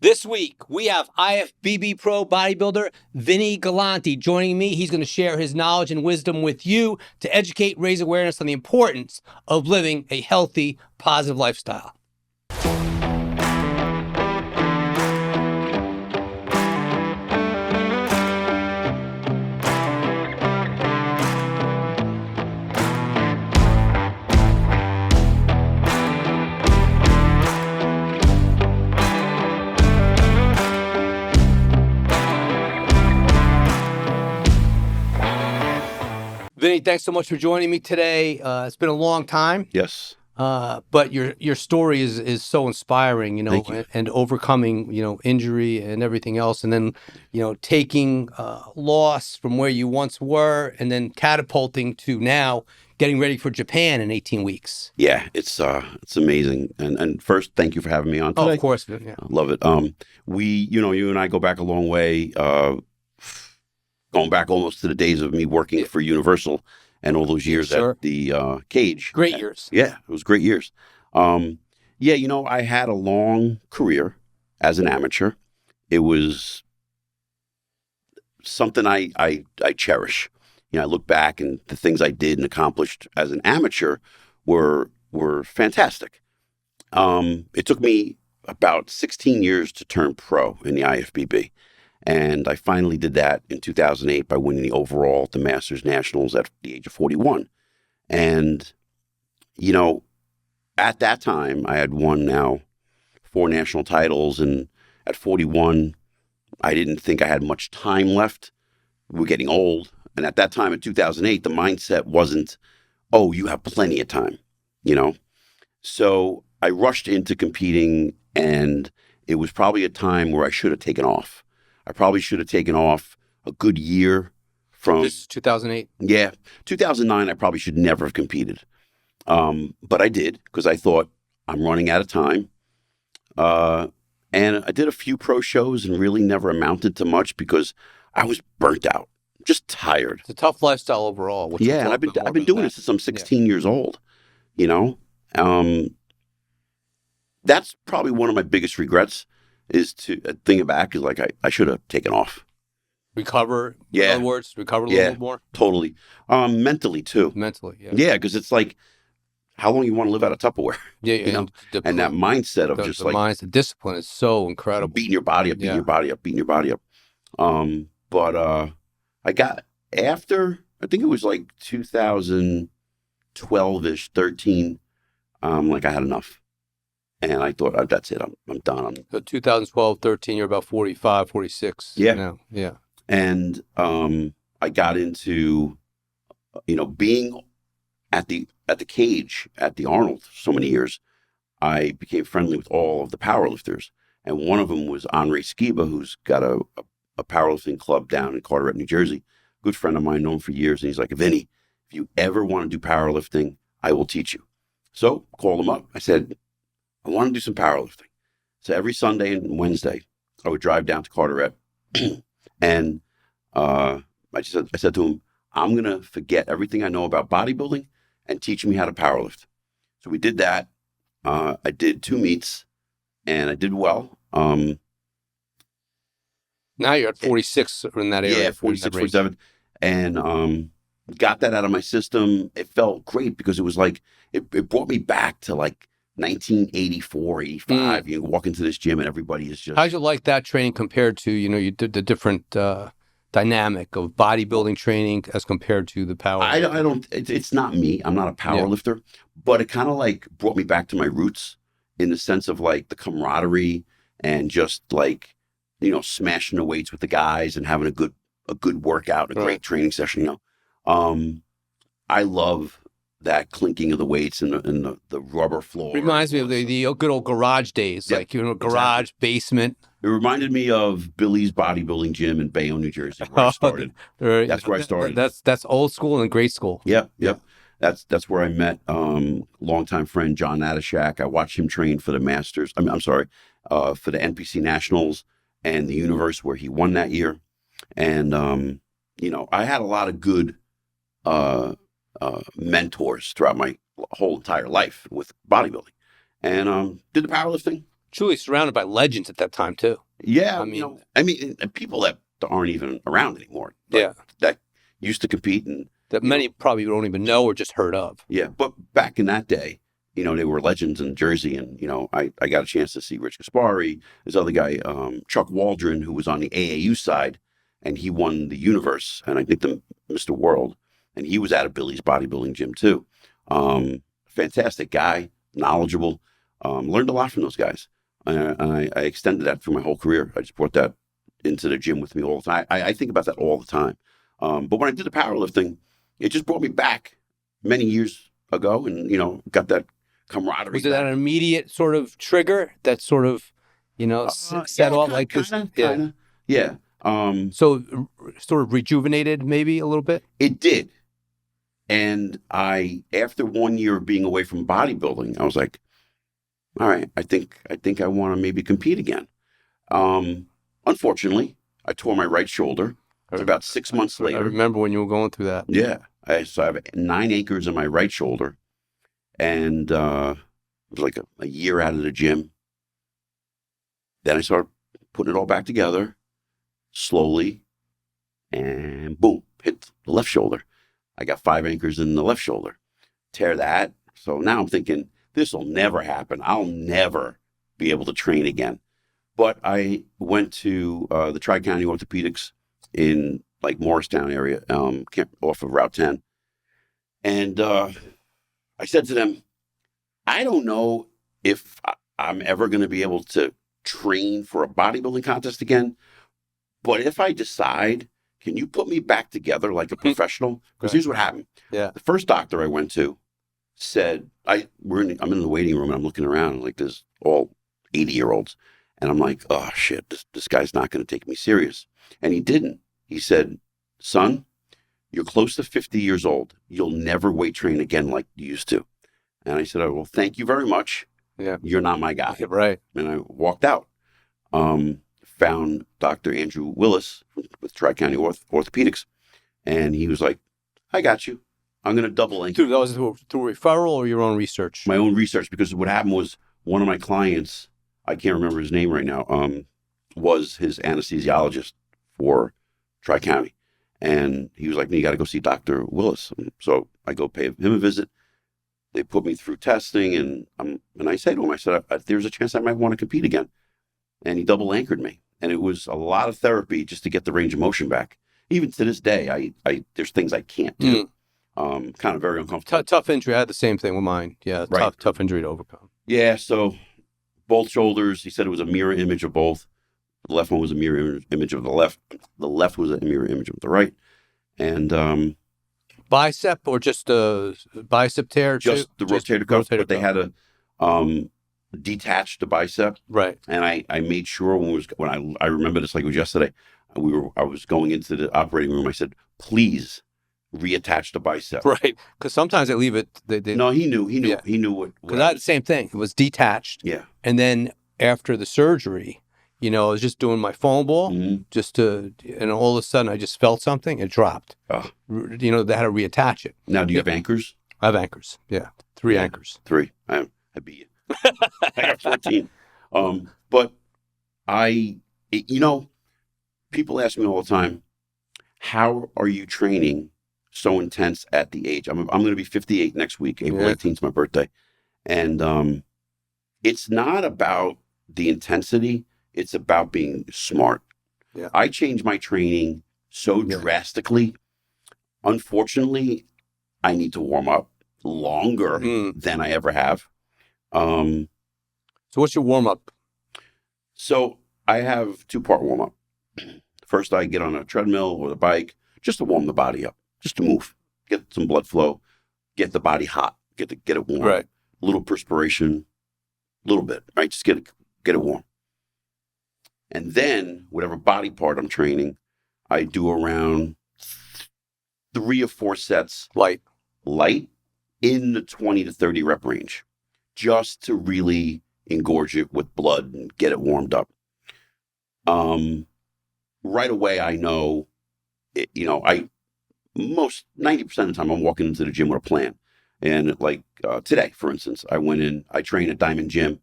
This week, we have IFBB Pro bodybuilder Vinny Galanti joining me. He's going to share his knowledge and wisdom with you to educate, raise awareness on the importance of living a healthy, positive lifestyle. Vinny, thanks so much for joining me today. It's been a long time. Yes. But your story is so inspiring, and overcoming, injury and everything else. And then, taking loss from where you once were and then catapulting to now getting ready for Japan in 18 weeks. Yeah, it's amazing. And first, thank you for having me on today. Oh, of course. Yeah. I love it. You and I go back a long way, going back almost to the days of me working for Universal and all those years at the cage. Great years. Yeah, it was great years. I had a long career as an amateur. It was something I cherish. I look back and the things I did and accomplished as an amateur were fantastic. It took me about 16 years to turn pro in the IFBB. And I finally did that in 2008 by winning the overall at the Masters Nationals at the age of 41. And, at that time, I had won now 4 national titles. And at 41, I didn't think I had much time left. We were getting old. And at that time in 2008, the mindset wasn't, oh, you have plenty of time, So I rushed into competing, and it was probably a time where I should have taken off. I probably should have taken off a good year from... This is 2008? Yeah. 2009, I probably should never have competed. But I did, because I thought, I'm running out of time. And I did a few pro shows and really never amounted to much because I was burnt out, just tired. It's a tough lifestyle overall. Yeah, and I've been doing it since I'm 16 years old, That's probably one of my biggest regrets. Is to thinking back is like I should have taken off. Recover. Yeah. In other words, recover a little bit more. Totally. Mentally too. Mentally, yeah. Yeah, because it's like, how long you want to live out of Tupperware? Yeah, and that mindset of the discipline is so incredible. Beating your body up, beating your body up. But I got after, I think it was like 2012-ish, 13. I had enough. And I thought, that's it. I'm done. So 2012, 13, you're about 45, 46. Yeah. Now. Yeah. And I got into, being at the cage at the Arnold so many years. I became friendly with all of the powerlifters. And one of them was Andre Skiba, who's got a powerlifting club down in Carteret, New Jersey. Good friend of mine, known for years. And he's like, Vinny, if you ever want to do powerlifting, I will teach you. So called him up. I said, I want to do some powerlifting. So every Sunday and Wednesday, I would drive down to Carteret, and I said to him, I'm going to forget everything I know about bodybuilding and teach me how to powerlift. So we did that. I did 2 meets, and I did well. Now you're at 46 in that area. Yeah, 46, 47. And got that out of my system. It felt great because it was like, it brought me back to like 1984, 85, you walk into this gym and everybody is just... How'd you like that training compared to, you did the different dynamic of bodybuilding training as compared to the power? It's not me. I'm not a power lifter, but it kind of like brought me back to my roots in the sense of like the camaraderie and just like, smashing the weights with the guys and having a good workout, a great training session, I love that clinking of the weights and the rubber floor. Reminds me of the good old garage days, garage, basement. It reminded me of Billy's bodybuilding gym in Bayonne, New Jersey, where I started. That's where I started. That's old school and great school. Yep. That's where I met longtime friend John Natashak. I watched him train for the Masters. For the NPC Nationals and the Universe, where he won that year. And I had a lot of good mentors throughout my whole entire life with bodybuilding, and did the powerlifting. truly surrounded by legends at that time too. Yeah, I mean, and people that aren't even around anymore. That used to compete and that many probably don't even know or just heard of. Yeah, but back in that day, they were legends in Jersey, and I got a chance to see Rich Gaspari, this other guy, Chuck Waldron, who was on the AAU side, and he won the Universe, and I think the Mr. World, and he was at a Billy's bodybuilding gym too. Fantastic guy, knowledgeable, learned a lot from those guys, and I extended that through my whole career. I just brought that into the gym with me all the time. I think about that all the time. But when I did the powerlifting, it just brought me back many years ago, and got that camaraderie. Was it an immediate sort of trigger that sort of, set off like this? Kinda. Yeah. So sort of rejuvenated maybe a little bit? It did. And after 1 year of being away from bodybuilding, I was like, all right, I think I want to maybe compete again. Unfortunately, I tore my right shoulder. About 6 months later. I remember when you were going through that. Yeah. So I have 9 anchors in my right shoulder. And it was like a year out of the gym. Then I started putting it all back together slowly. And boom, hit the left shoulder. I got 5 anchors in the left shoulder. Tear that. So now I'm thinking, this will never happen. I'll never be able to train again. But I went to the Tri-County Orthopedics in like Morristown area, off of Route 10. And I said to them, I don't know if I'm ever going to be able to train for a bodybuilding contest again. But if I decide, can you put me back together like a professional? Because here's what happened. Yeah. The first doctor I went to said, I'm in the waiting room and I'm looking around like there's all 80-year-olds. And I'm like, oh shit, this guy's not going to take me serious. And he didn't. He said, son, you're close to 50 years old. You'll never weight train again like you used to. And I said, oh, well, thank you very much. Yeah. You're not my guy. Right. And I walked out. Found Dr. Andrew Willis with Tri-County Orthopedics. And he was like, I got you. I'm going to double anchor. Dude, that was through referral or your own research? My own research, because what happened was one of my clients, I can't remember his name right now, was his anesthesiologist for Tri-County. And he was like, you got to go see Dr. Willis. So I go pay him a visit. They put me through testing, and I say to him, I said, there's a chance I might want to compete again. And he double anchored me. And it was a lot of therapy just to get the range of motion back. Even to this day, I there's things I can't do. Kind of very uncomfortable. Tough injury. I had the same thing with mine. Yeah, right. Tough injury to overcome. Yeah, so both shoulders, he said it was a mirror image of both. The left one was a mirror image of the left. The left was a mirror image of the right. And bicep or just a bicep tear? Just the rotator cuff, but they had to detach the bicep. Right. And I made sure when I remember this like it was yesterday, I was going into the operating room. I said, please reattach the bicep. Right. Because sometimes they leave it. No, he knew what. Because I had the same thing. It was detached. Yeah. And then after the surgery, I was just doing my foam ball and all of a sudden I just felt something. It dropped. Oh. They had to reattach it. Now, do you have anchors? I have anchors. Yeah. 3 anchors. 3. I beat you. I got 14. But people ask me all the time, how are you training so intense at the age? I'm going to be 58 next week. April 18th is my birthday. And it's not about the intensity. It's about being smart. Yeah. I changed my training so drastically. Unfortunately, I need to warm up longer than I ever have. So what's your warm-up? So I have 2-part warm-up. First, I get on a treadmill or the bike just to warm the body up, just to move, get some blood flow, get the body hot, get it warm. Right. A little perspiration, a little bit, right? Just get it warm. And then whatever body part I'm training, I do around 3 or 4 sets. Light In the 20 to 30 rep range, just to really engorge it with blood and get it warmed up. Right away, I know, most 90% of the time I'm walking into the gym with a plan. And like today, for instance, I went in, I train at Diamond Gym,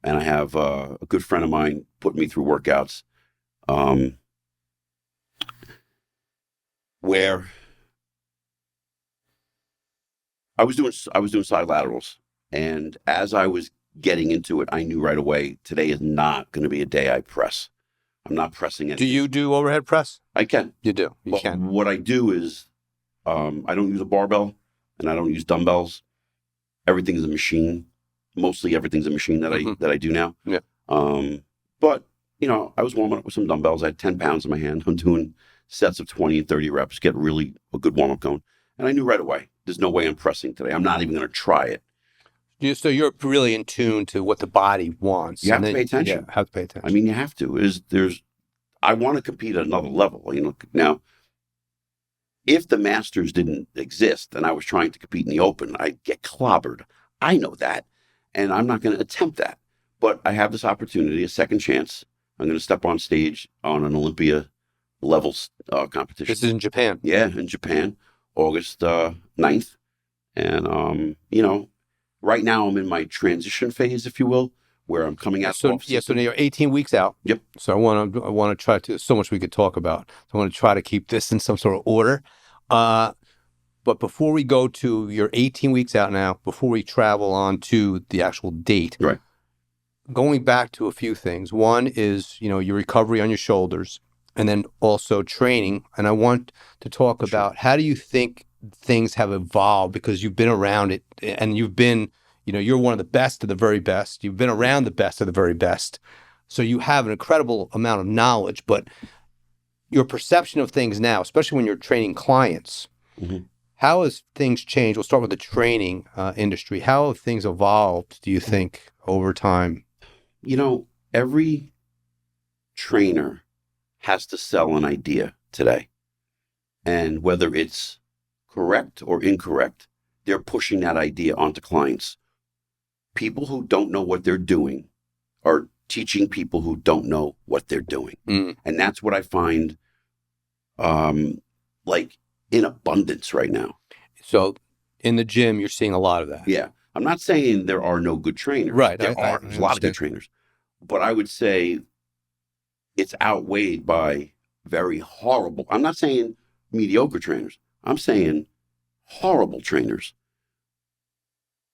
and I have a good friend of mine put me through workouts where I was doing side laterals, and as I was getting into it, I knew right away today is not going to be a day I press. I'm not pressing it. Do you do overhead press? I can. You do. You but can. What I do is I don't use a barbell and I don't use dumbbells. Everything's a machine. Mostly everything's a machine that I do now. Yeah. But I was warming up with some dumbbells. I had 10 pounds in my hand. I'm doing sets of 20 and 30 reps, get really a good warm up going. And I knew right away, there's no way I'm pressing today. I'm not even going to try it. So you're really in tune to what the body wants. You have to pay attention. Yeah, have to pay attention. I mean, you have to. I want to compete at another level. Now, if the Masters didn't exist and I was trying to compete in the Open, I'd get clobbered. I know that, and I'm not going to attempt that. But I have this opportunity, a second chance. I'm going to step on stage on an Olympia level competition. This is in Japan. Yeah, in Japan, August 9th. And, right now I'm in my transition phase, if you will, where I'm coming out. So now you're 18 weeks out. Yep. So I want to try to, so much we could talk about. So I want to try to keep this in some sort of order. But before we go to your 18 weeks out now, before we travel on to the actual date, right? Going back to a few things. One is, your recovery on your shoulders, and then also training. And I want to talk about how do you think things have evolved, because you've been around it and you've been, you're one of the best of the very best. You've been around the best of the very best. So you have an incredible amount of knowledge, but your perception of things now, especially when you're training clients, how has things changed? We'll start with the training industry. How have things evolved, do you think, over time? Every trainer has to sell an idea today. And whether it's correct or incorrect, they're pushing that idea onto clients. People who don't know what they're doing are teaching people who don't know what they're doing. And that's what I find like in abundance right now. So in the gym, you're seeing a lot of that. Yeah. I'm not saying there are no good trainers. Right. There's a lot of good trainers. But I would say it's outweighed by very horrible. I'm not saying mediocre trainers. I'm saying horrible trainers.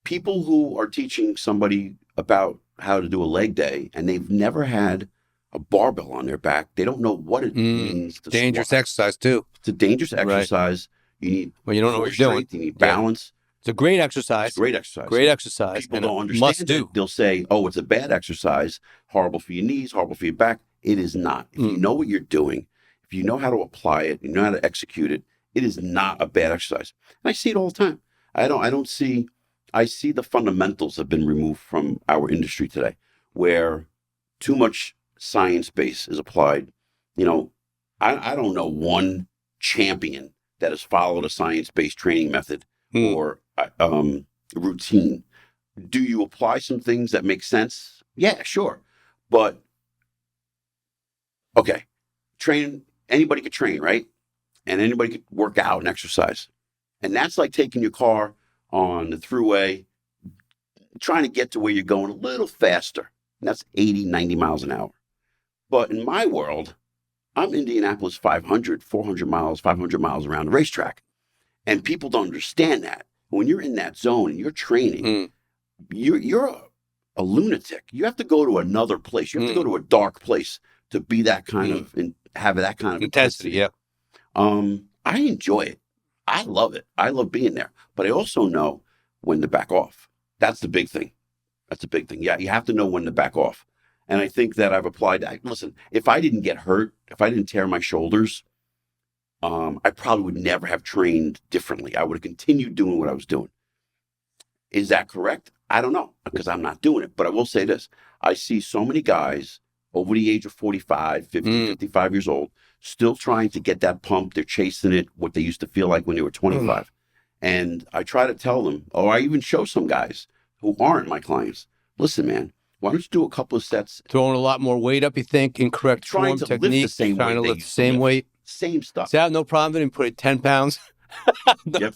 People who are teaching somebody about how to do a leg day and they've never had a barbell on their back. They don't know what it means to dangerous squat. Exercise too. It's a dangerous exercise. Right. You need you don't know what you're doing. You need balance. It's a great exercise. It's a great exercise. Great exercise. People don't understand it. They'll say, oh, it's a bad exercise, horrible for your knees, horrible for your back. It is not. If you know what you're doing, if you know how to apply it, you know how to execute it, it is not a bad exercise. And I see it all the time. I see the fundamentals have been removed from our industry today, where too much science base is applied. I don't know one champion that has followed a science-based training method or routine. Do you apply some things that make sense? Yeah, sure. But, okay, anybody could train, right? And anybody could work out and exercise. And that's like taking your car on the thruway, trying to get to where you're going a little faster. And that's 80, 90 miles an hour. But in my world, I'm Indianapolis 500 miles, 500 miles around the racetrack. And people don't understand that. When you're in that zone and you're training, you're a lunatic. You have to go to another place. You have to go to a dark place to be that kind of, and have that kind of intensity. Yeah. I enjoy it. I love it. I love being there. But I also know when to back off. That's the big thing. Yeah, you have to know when to back off. And I think that I've applied that. Listen, if I didn't get hurt, if I didn't tear my shoulders, I probably would never have trained differently. I would have continued doing what I was doing. Is that correct? I don't know, because I'm not doing it. But I will say this. I see so many guys over the age of 45, 50, 55 years old, still trying to get that pump. They're chasing it, what they used to feel like when they were 25. And I try to tell them, or I even show some guys who aren't my clients, listen, man, why don't you do a couple of sets? Throwing a lot more weight up, you think, incorrect form, technique, trying to lift the same weight. Same stuff. So I have no problem with him putting 10 pounds. No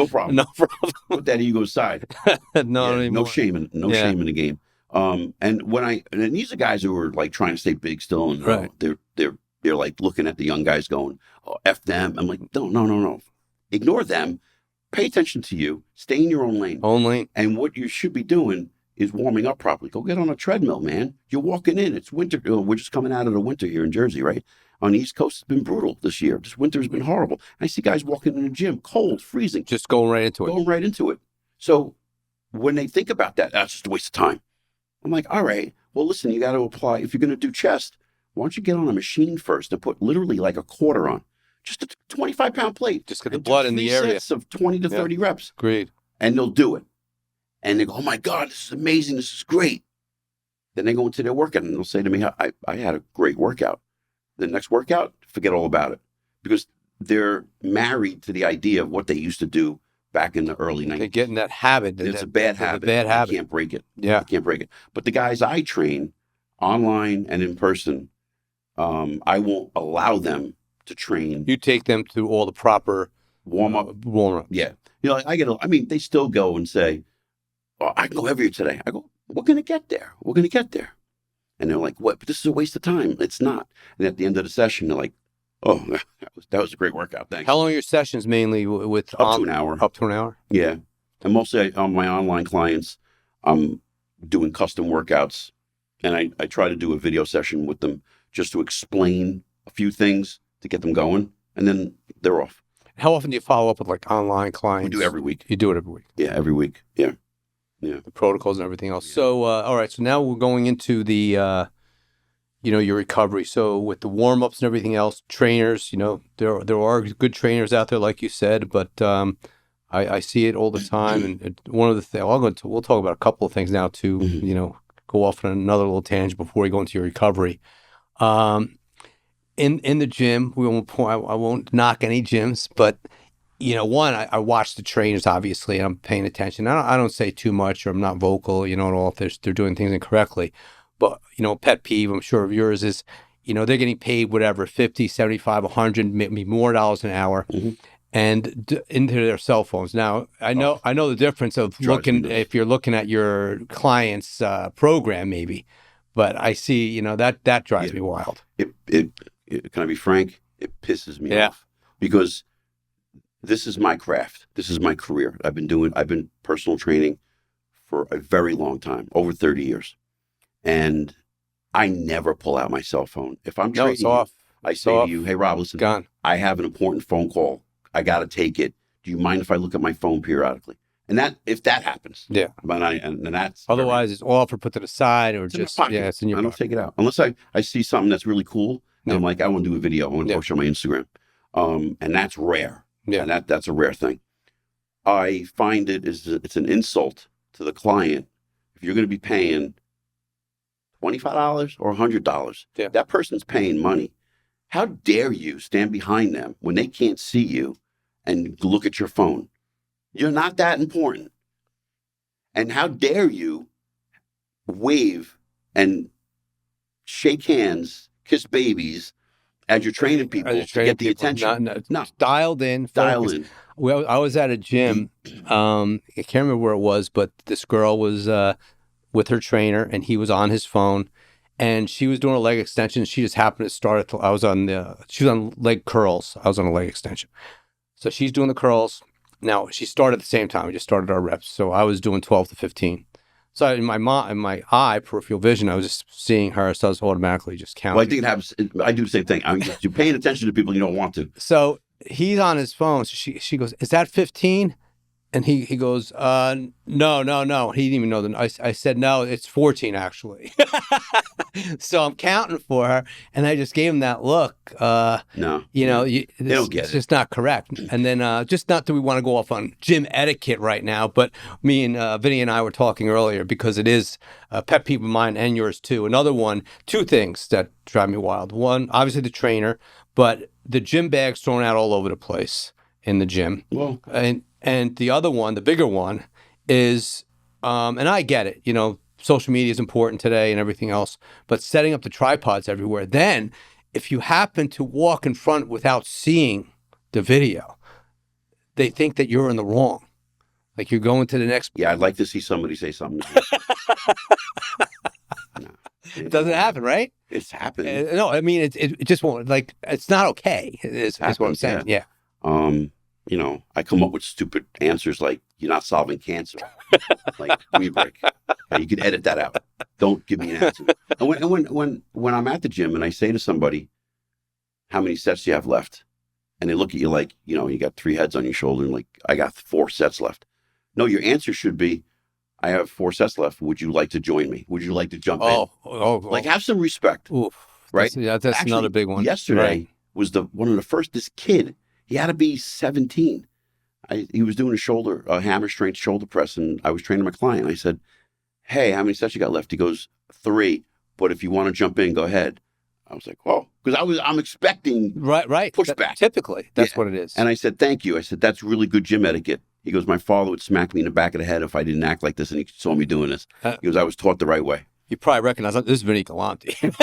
problem. No problem. Put that ego aside. No shame in the game. And these are guys who are like trying to stay big still, and Right. they're like looking at the young guys going, "Oh, F them." I'm like, no. Ignore them. Pay attention to you. Stay in your own lane. Only. And what you should be doing is warming up properly. Go get on a treadmill, man. You're walking in. It's winter. We're just coming out of the winter here in Jersey, right? On the East Coast, it's been brutal this year. This winter has been horrible. I see guys walking in the gym, cold, freezing. Just going right into it. Going right into it. So when they think about that, that's just a waste of time. I'm like, all right, well, listen, you got to apply. If you're going to do chest, why don't you get on a machine first and put literally like a quarter on? Just a 25-pound plate. Just get the blood in the area. Sets of 20 to 30 reps. Agreed. And they'll do it. And they go, oh my God, this is amazing. This is great. Then they go into their workout and they'll say to me, I had a great workout. The next workout, forget all about it. Because they're married to the idea of what they used to do back in the early 90s. They're getting that habit. It's a bad habit. A bad habit. You can't break it. Yeah. You can't break it. But the guys I train online and in person, I won't allow them to train. You take them through all the proper warm up. Yeah. They still go and say, oh, I can go heavier today. I go, we're going to get there. We're going to get there. And they're like, what? But this is a waste of time. It's not. And at the end of the session, they're like, oh, that was a great workout. Thanks. How long are your sessions mainly with? Up to an hour. Up to an hour? Yeah. And mostly on my online clients, I'm doing custom workouts. And I try to do a video session with them just to explain a few things to get them going. And then they're off. How often do you follow up with like online clients? We do every week. You do it every week? Yeah, every week. Yeah. Yeah. The protocols and everything else. Yeah. So, all right. So now we're going into the, your recovery. So with the warm-ups and everything else, trainers, there are good trainers out there, like you said, but I see it all the time. And one of the things, we'll talk about a couple of things now to, go off on another little tangent before we go into your recovery. In the gym, I won't knock any gyms, but one, I watch the trainers, obviously, and I'm paying attention. I don't say too much, or I'm not vocal, at all if they're doing things incorrectly. But, pet peeve, I'm sure of yours is, they're getting paid whatever, 50, 75, 100, maybe more dollars an hour, and into their cell phones. Now, I know the difference of if you're looking at your client's program, maybe, but I see, that drives me wild. Can I be frank? It pisses me off because this is my craft. This is my career. I've been personal training for a very long time, over 30 years. And I never pull out my cell phone. If I'm training, it's off. I say to you, hey, Rob, listen, Gone. I have an important phone call. I got to take it. Do you mind if I look at my phone periodically? And if that happens. Yeah. And that's. Otherwise, it's off or put to the side or just, it's in your I don't take it out. Unless I see something that's really cool. And I'm like, I want to do a video. I want to post on my Instagram. And that's rare. Yeah. And that's a rare thing. I find it's an insult to the client if you're going to be paying $25 or $100. Yeah. That person's paying money. How dare you stand behind them when they can't see you and look at your phone? You're not that important. And how dare you wave and shake hands, kiss babies as you're training people to get the attention? No. Dialed in. Dial in. Well, I was at a gym. I can't remember where it was, but this girl was with her trainer, and he was on his phone, and she was doing a leg extension. She just happened to start it. She was on leg curls. I was on a leg extension. So she's doing the curls. Now, she started at the same time. We just started our reps. So I was doing 12 to 15. So in my eye, peripheral vision, I was just seeing her. So I was automatically just counting. Well, I think it happens. I do the same thing. You're paying attention to people you don't want to. So he's on his phone. So she goes, is that 15? And he goes, no. He didn't even know. I said, no, it's 14, actually. So I'm counting for her. And I just gave him that look. No. They don't get it. It's just not correct. And then just not that we want to go off on gym etiquette right now, but me and Vinny and I were talking earlier because it is a pet peeve of mine and yours too. Another one, two things that drive me wild. One, obviously the trainer, but the gym bags thrown out all over the place in the gym. Well, and the other one, the bigger one, is, and I get it, social media is important today and everything else, but setting up the tripods everywhere. Then, if you happen to walk in front without seeing the video, they think that you're in the wrong. Like you're going to the next. Yeah, I'd like to see somebody say something. No, It doesn't happen, right? It's happened. No, I mean it just won't. Like it's not okay. Is what I'm saying. Yeah. You know, I come up with stupid answers like "You're not solving cancer." Like, give me a break. Okay, you can edit that out. Don't give me an answer. And when I'm at the gym and I say to somebody, "How many sets do you have left?" and they look at you like, you know, you got 3 heads on your shoulder, and like, I got 4 sets left. No, your answer should be, I have 4 sets left. Would you like to join me? Would you like to jump in? Like, have some respect. Oof. Right? That's Actually, another big one. Yesterday was one of the first, this kid, he had to be 17. He was doing a hammer strength shoulder press, and I was training my client. I said, hey, how many sets you got left? He goes, 3, but if you want to jump in, go ahead. I was like, well, because I'm expecting pushback. Typically, that's what it is. And I said, thank you. I said, that's really good gym etiquette. He goes, my father would smack me in the back of the head if I didn't act like this, and he saw me doing this. He goes, I was taught the right way. You probably recognize this is Vinny Galanti.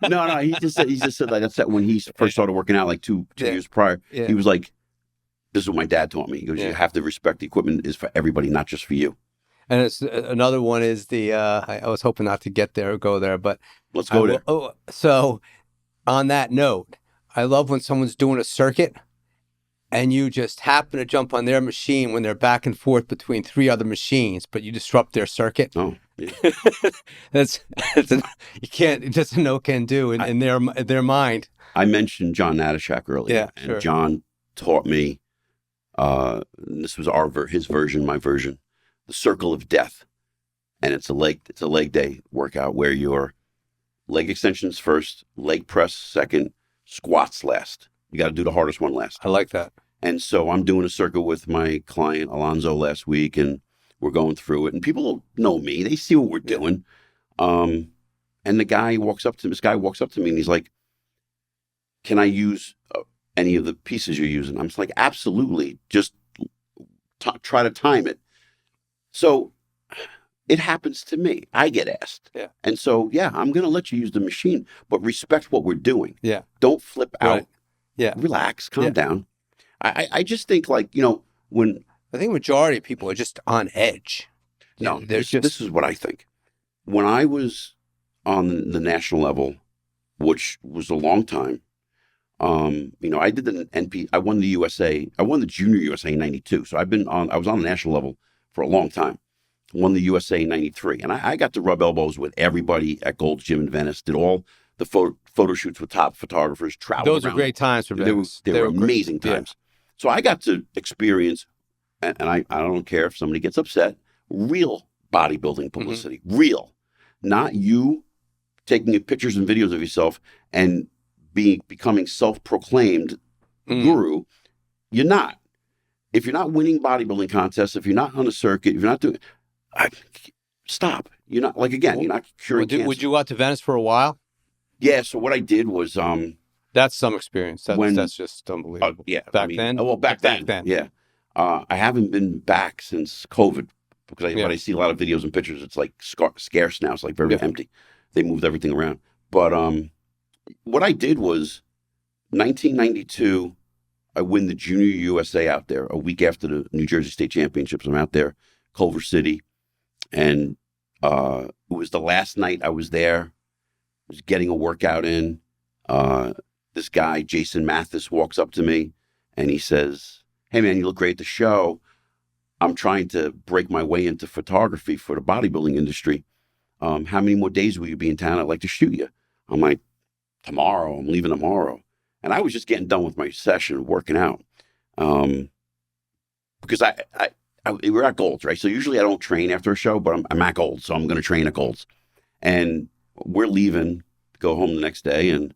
No, he just said like that's when he first started working out like two years prior. He was like, this is what my dad taught me. He goes, you have to respect the equipment is for everybody, not just for you. And it's another one is the I was hoping not to go there, but let's go there. So on that note, I love when someone's doing a circuit and you just happen to jump on their machine when they're back and forth between 3 other machines, but you disrupt their circuit. Oh, yeah. You can't. It's just a no can do in their mind. I mentioned John Natashak earlier, and John taught me. This was his version, my version, the circle of death, and it's a leg day workout where your leg extensions first, leg press second, squats last. You got to do the hardest one last. I like that. And so I'm doing a circle with my client Alonzo last week, and we're going through it. And people know me; they see what we're doing. And this guy walks up to me, and he's like, "Can I use any of the pieces you're using?" I'm just like, "Absolutely! Just try to time it." So it happens to me. I get asked, and so I'm going to let you use the machine, but respect what we're doing. Yeah, don't flip out. Yeah, relax, calm down. I just think when I think majority of people are just on edge. No, this is what I think. When I was on the national level, which was a long time, I did the NP. I won the USA. I won the Junior USA in '92. So I was on the national level for a long time. Won the USA in '93, and I got to rub elbows with everybody at Gold's Gym in Venice. Did all the photo shoots with top photographers. Traveled. Those were great times for Venice. They were amazing times. So I got to experience, and I don't care if somebody gets upset, real bodybuilding publicity. Real. Not you taking pictures and videos of yourself and becoming self-proclaimed guru. You're not. If you're not winning bodybuilding contests, if you're not on a circuit, if you're not doing, stop. You're not, you're not curing cancer. Would you go out to Venice for a while? Yeah, so what I did was that's some experience. That's just unbelievable. Back then? Back then. Yeah. I haven't been back since COVID because when I see a lot of videos and pictures, it's like scarce now. It's like very empty. They moved everything around. But what I did was 1992, I win the Junior USA out there a week after the New Jersey State Championships. I'm out there, Culver City. And it was the last night I was there. I was getting a workout in. This guy, Jason Mathis, walks up to me and he says, "Hey man, you look great at the show. I'm trying to break my way into photography for the bodybuilding industry. How many more days will you be in town? I'd like to shoot you." I'm like, "Tomorrow, I'm leaving tomorrow." And I was just getting done with my session, working out. Because we're at Gold's, right? So usually I don't train after a show, but I'm at Gold's, so I'm going to train at Gold's. And we're leaving to go home the next day, and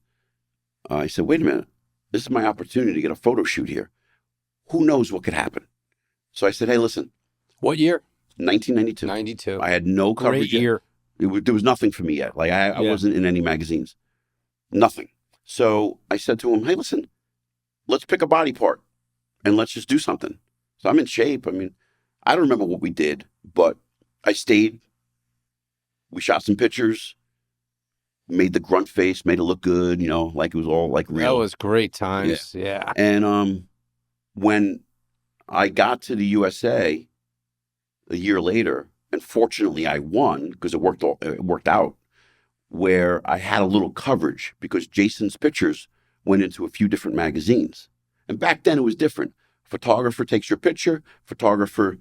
I said, "Wait a minute, this is my opportunity to get a photo shoot here. Who knows what could happen?" So I said, "Hey, listen." What year? 1992. 92. I had no coverage. Great year. There was nothing for me yet. I wasn't in any magazines. Nothing. So I said to him, "Hey, listen, let's pick a body part and let's just do something." So I'm in shape. I mean, I don't remember what we did, but I stayed. We shot some pictures. Made the grunt face, made it look good, like it was all like real. That was great times, yeah. And when I got to the USA, a year later, and fortunately I won because it worked out, where I had a little coverage because Jason's pictures went into a few different magazines. And back then it was different. Photographer takes your picture, photographer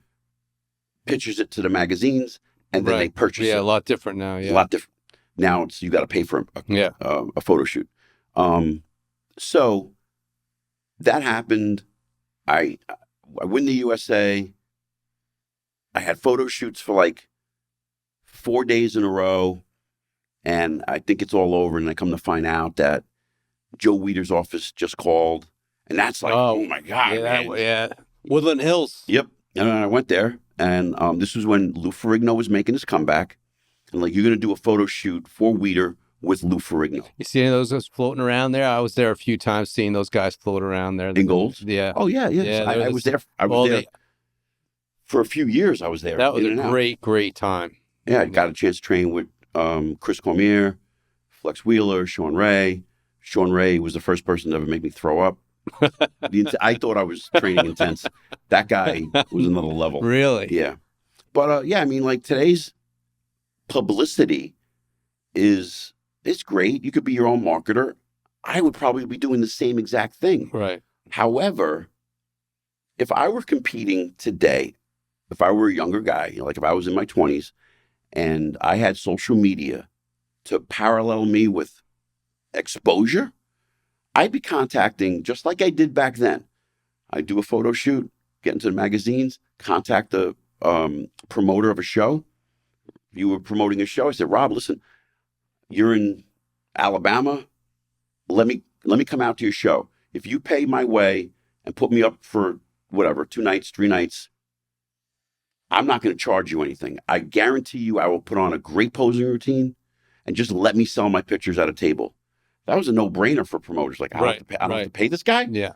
pitches it to the magazines, and then they purchase it. Yeah, a lot different now. Yeah, a lot different. Now you got to pay for a photo shoot. So that happened. I win the USA. I had photo shoots for like 4 days in a row, and I think it's all over. And I come to find out that Joe Weider's office just called, and that's like, oh my God, man. Woodland Hills. Yep. And I went there, and this was when Lou Ferrigno was making his comeback, and like, you're gonna do a photo shoot for Weider with Lou Ferrigno. You see any of those guys floating around there? I was there a few times seeing those guys float around there. In Golds? Yeah. Oh, yeah. I was there. I was there for a few years. I was there. That was a great time. Yeah, I got a chance to train with Chris Cormier, Flex Wheeler, Sean Ray. Sean Ray was the first person to ever make me throw up. I thought I was training intense. That guy was another level. Really? Yeah. But, I mean, like, today's publicity it's great. You could be your own marketer. I would probably be doing the same exact thing. Right. However, if I were competing today, if I were a younger guy, like if I was in my 20s and I had social media to parallel me with exposure, I'd be contacting, just like I did back then. I'd do a photo shoot, get into the magazines, contact the promoter of a show. If you were promoting a show, I said, Rob, listen, you're in Alabama. Let me come out to your show. If you pay my way and put me up for whatever, 2 nights, 3 nights, I'm not going to charge you anything. I guarantee you I will put on a great posing routine and just let me sell my pictures at a table. That was a no-brainer for promoters. Like, I don't have to pay this guy? Yeah.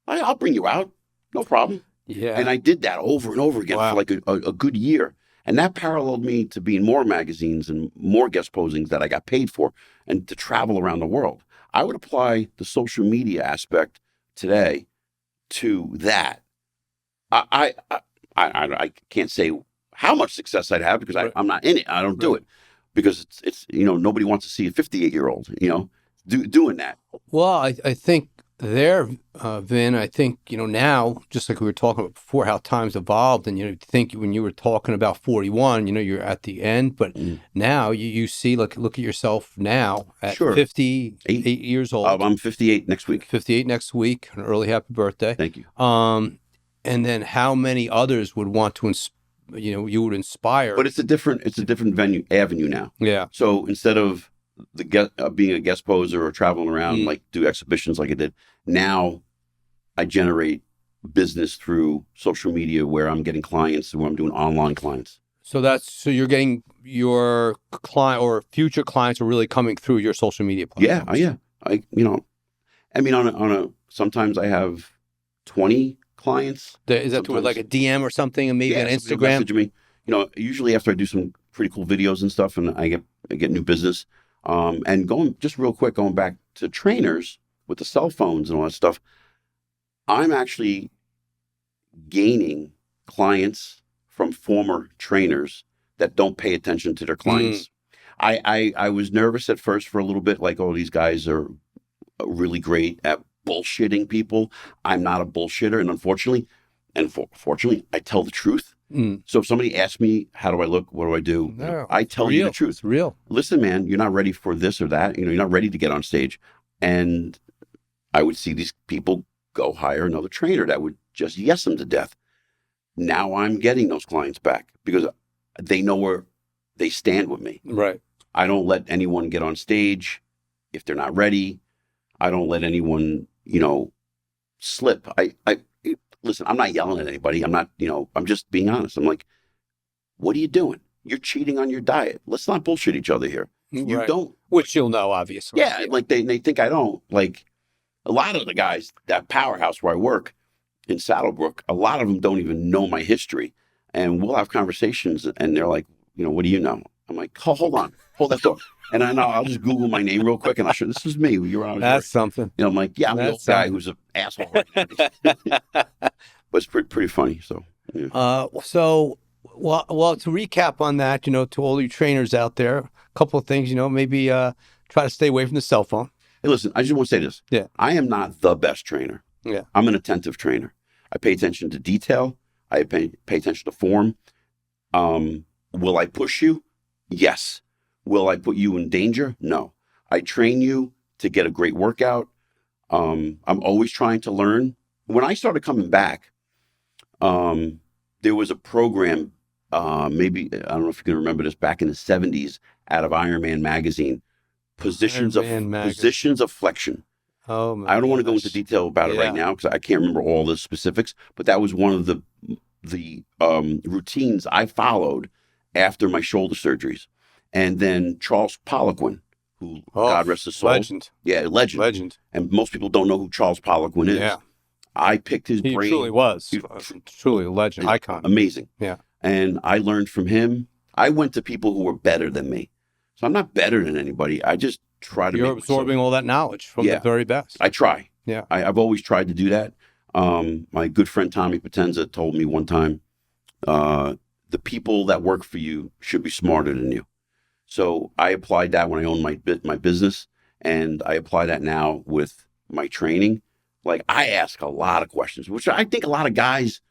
I'll bring you out. No problem. Yeah. And I did that over and over again for like a good year. And that paralleled me to be in more magazines and more guest posings that I got paid for and to travel around the world. I would apply the social media aspect today to that. I can't say how much success I'd have because I'm not in it. I don't do it because it's nobody wants to see a 58-year-old, doing that. Well, I think there, Vin, I think, now, just like we were talking about before, how times evolved, and, think when you were talking about 41, you're at the end, but now you see, look at yourself now at 58 years old. I'm 58 next week. 58 next week. An early happy birthday. Thank you. And then how many others would want to, you would inspire? But it's a different avenue now. Yeah. So instead of being a guest poser or traveling around, like do exhibitions like I did, now I generate business through social media where I'm getting clients and where I'm doing online clients. So you're getting your client or future clients are really coming through your social media platforms. Yeah. Sometimes I have 20 clients. Is that through like a DM or something, and maybe on Instagram? Message me. Usually after I do some pretty cool videos and stuff, and I get new business. And going back to trainers with the cell phones and all that stuff, I'm actually gaining clients from former trainers that don't pay attention to their clients. I was nervous at first for a little bit, like, oh, these guys are really great at bullshitting people. I'm not a bullshitter, and unfortunately, fortunately, I tell the truth. So if somebody asks me, how do I look? What do I do? No, I tell you the truth. It's real. Listen, man, you're not ready for this or that. You're not ready to get on stage. And I would see these people go hire another trainer that would just yes them to death. Now I'm getting those clients back because they know where they stand with me. Right. I don't let anyone get on stage if they're not ready. I don't let anyone, slip. Listen, I'm not yelling at anybody. I'm not, I'm just being honest. I'm like, what are you doing? You're cheating on your diet. Let's not bullshit each other here. You don't. Which you'll know, obviously. Yeah, like they think I don't. Like a lot of the guys, that powerhouse where I work in Saddlebrook, a lot of them don't even know my history. And we'll have conversations and they're like, what do you know? I'm like, hold on. Hold that thought. And I know I'll just Google my name real quick and I'll show this is me. That's something. I'm like, yeah, I'm the old guy who's an asshole right now. But it's pretty funny. So, yeah. So Well, to recap on that, to all you trainers out there, a couple of things, maybe try to stay away from the cell phone. Hey, listen, I just want to say this. Yeah. I am not the best trainer. Yeah. I'm an attentive trainer. I pay attention to detail. I pay attention to form. Will I push you? Yes. Will I put you in danger? No. I train you to get a great workout. I'm always trying to learn. When I started coming back, there was a program, maybe, I don't know if you can remember this, back in the 70s, out of Ironman magazine, positions of flexion. Oh, my I don't want to go gosh. into detail about it right now because I can't remember all the specifics, but that was one of the routines I followed after my shoulder surgeries. And then Charles Poliquin, who, God rest his soul. Legend. Yeah, legend. And most people don't know who Charles Poliquin is. Yeah. I picked his He brain. truly was. Truly a legend, icon. Amazing. Yeah. And I learned from him. I went to people who were better than me. So I'm not better than anybody. I just try to You're absorbing all that knowledge from the very best. I try. Yeah. I've always tried to do that. My good friend Tommy Potenza told me one time, the people that work for you should be smarter than you. So I applied that when I owned my business, and I apply that now with my training. Like, I ask a lot of questions, which I think a lot of guys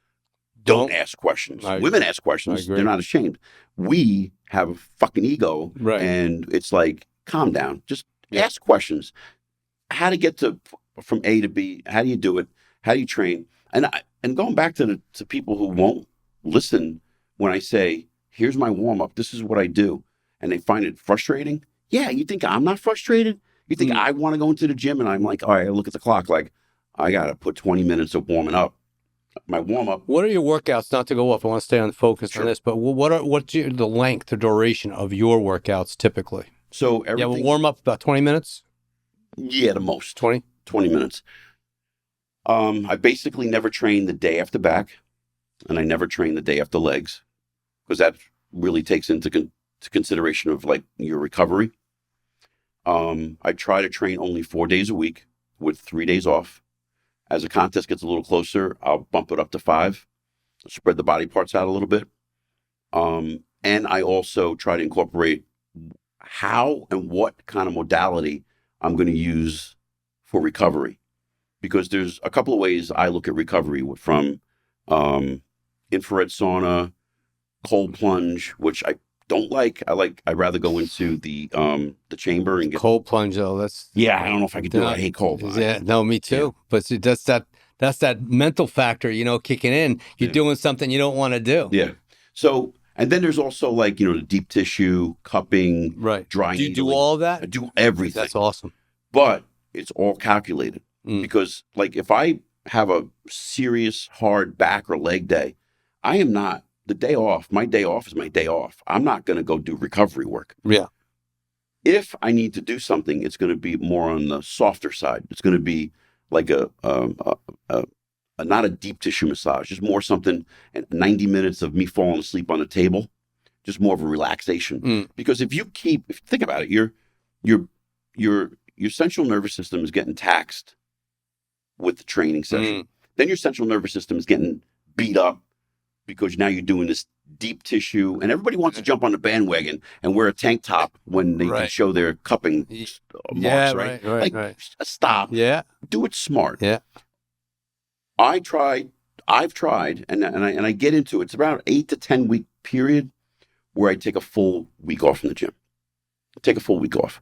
don't ask questions. Women ask questions. They're not ashamed. We have a fucking ego, and it's like, calm down. Just ask questions. How to get from A to B? How do you do it? How do you train? And going back to people who won't listen when I say, here's my warm up. This is what I do, and they find it frustrating. Yeah, you think I'm not frustrated? You think I want to go into the gym and I'm like, all right, I look at the clock, like, I got to put 20 minutes of warming up. My warm up. What are your workouts? Not to go off, I want to stay on focus on this, but what's the length, the duration of your workouts typically? So everything. Yeah, warm up about 20 minutes? Yeah, the most. 20 minutes. I basically never train the day after back, and I never train the day after legs, because that really takes into consideration of like your recovery. I try to train only 4 days a week with 3 days off. As the contest gets a little closer, I'll bump it up to 5, spread the body parts out a little bit. And I also try to incorporate how and what kind of modality I'm going to use for recovery. Because there's a couple of ways I look at recovery, from infrared sauna, cold plunge, which I don't like. I'd rather go into the chamber and get cold plunge though. I don't know if I could do it. I hate cold. Yeah, no, me too. Yeah. But that's that mental factor, kicking in. You're doing something you don't want to do. Yeah. So, and then there's also like, the deep tissue, cupping, dry Do you needling. do all of that? I do everything. That's awesome. But it's all calculated because like if I have a serious hard back or leg day, I am not. The day off, my day off is my day off. I'm not going to go do recovery work. Yeah. If I need to do something, it's going to be more on the softer side. It's going to be like a not a deep tissue massage, just more something, 90 minutes of me falling asleep on the table, just more of a relaxation. Because if you think about it, your central nervous system is getting taxed with the training session. Then your central nervous system is getting beat up, because now you're doing this deep tissue, and everybody wants to jump on the bandwagon and wear a tank top when they can show their cupping marks, right? Stop. Yeah. Do it smart. Yeah. I've tried, and I get into it. It's about 8 to 10 week period where I take a full week off from the gym. Take a full week off.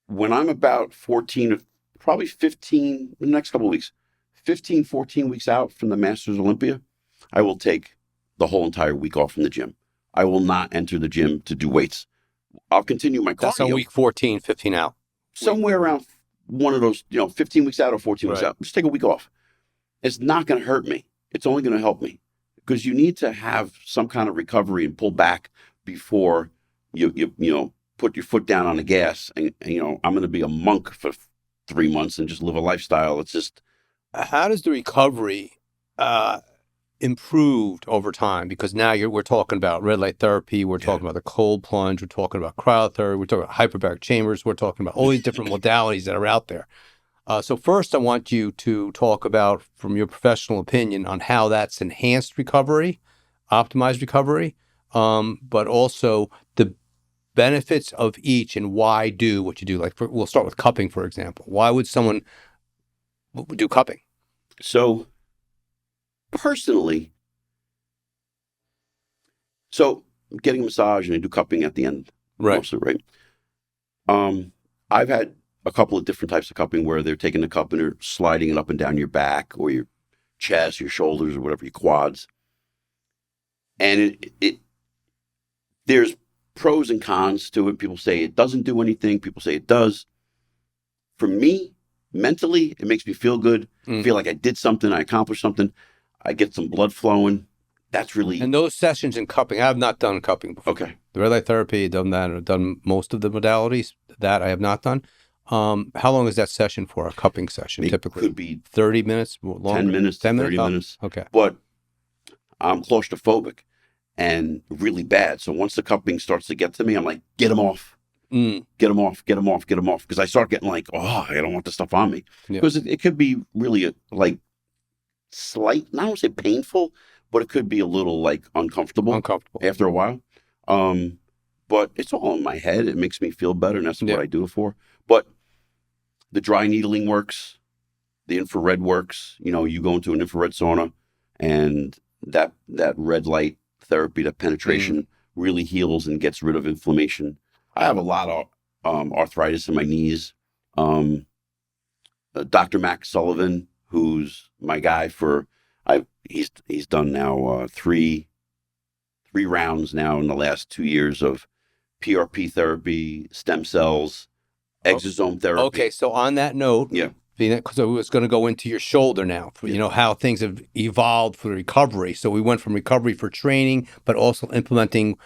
When I'm about 14, probably 15, the next couple of weeks, 15, 14 weeks out from the Masters Olympia, I will take the whole entire week off from the gym. I will not enter the gym to do weights. I'll continue my cardio. That's on week 14, 15 out. Somewhere around one of those, 15 weeks out or 14 weeks out. Just take a week off. It's not going to hurt me. It's only going to help me, because you need to have some kind of recovery and pull back before you put your foot down on the gas. And I'm going to be a monk for 3 months and just live a lifestyle. It's just. How does the recovery improved over time? Because now we're talking about red light therapy, we're talking about the cold plunge, we're talking about cryotherapy, we're talking about hyperbaric chambers, we're talking about all these different modalities that are out there. So first I want you to talk about, from your professional opinion, on how that's enhanced recovery, optimize recovery, but also the benefits of each and why do what you do. Like we'll start with cupping, for example. Why would someone do cupping? So personally, getting a massage and I do cupping at the end, Right. mostly, right? I've had a couple of different types of cupping where they're taking the cup and they're sliding it up and down your back or your chest, your shoulders, or whatever, your quads. And there's pros and cons to it. People say it doesn't do anything. People say it does. For me, mentally, it makes me feel good. Feel like I did something. I accomplished something. I get some blood flowing. That's really... And those sessions in cupping, I have not done cupping before. Okay. The red light therapy, I've done that. I've done most of the modalities. That I have not done. How long is that session for, a cupping session, typically? It could be 30 minutes, longer? 10 minutes, 10 30 minutes. Okay. But I'm claustrophobic and really bad. So once the cupping starts to get to me, I'm like, get them off. Get them off, get them off, get them off. Because I start getting like, oh, I don't want this stuff on me. Because it could be really slight, I don't want to say painful, but it could be a little like uncomfortable after a while. But it's all in my head. It makes me feel better, and that's what I do it for. But the dry needling works. The infrared works. You go into an infrared sauna, and that red light therapy, that penetration really heals and gets rid of inflammation. I have a lot of arthritis in my knees. Dr. Mac Sullivan, who's my guy he's done now three rounds now in the last 2 years of PRP therapy, stem cells, exosome therapy. Okay, so on that note, because I was going to go into your shoulder now, for, how things have evolved for recovery. So we went from recovery for training, but also implementing,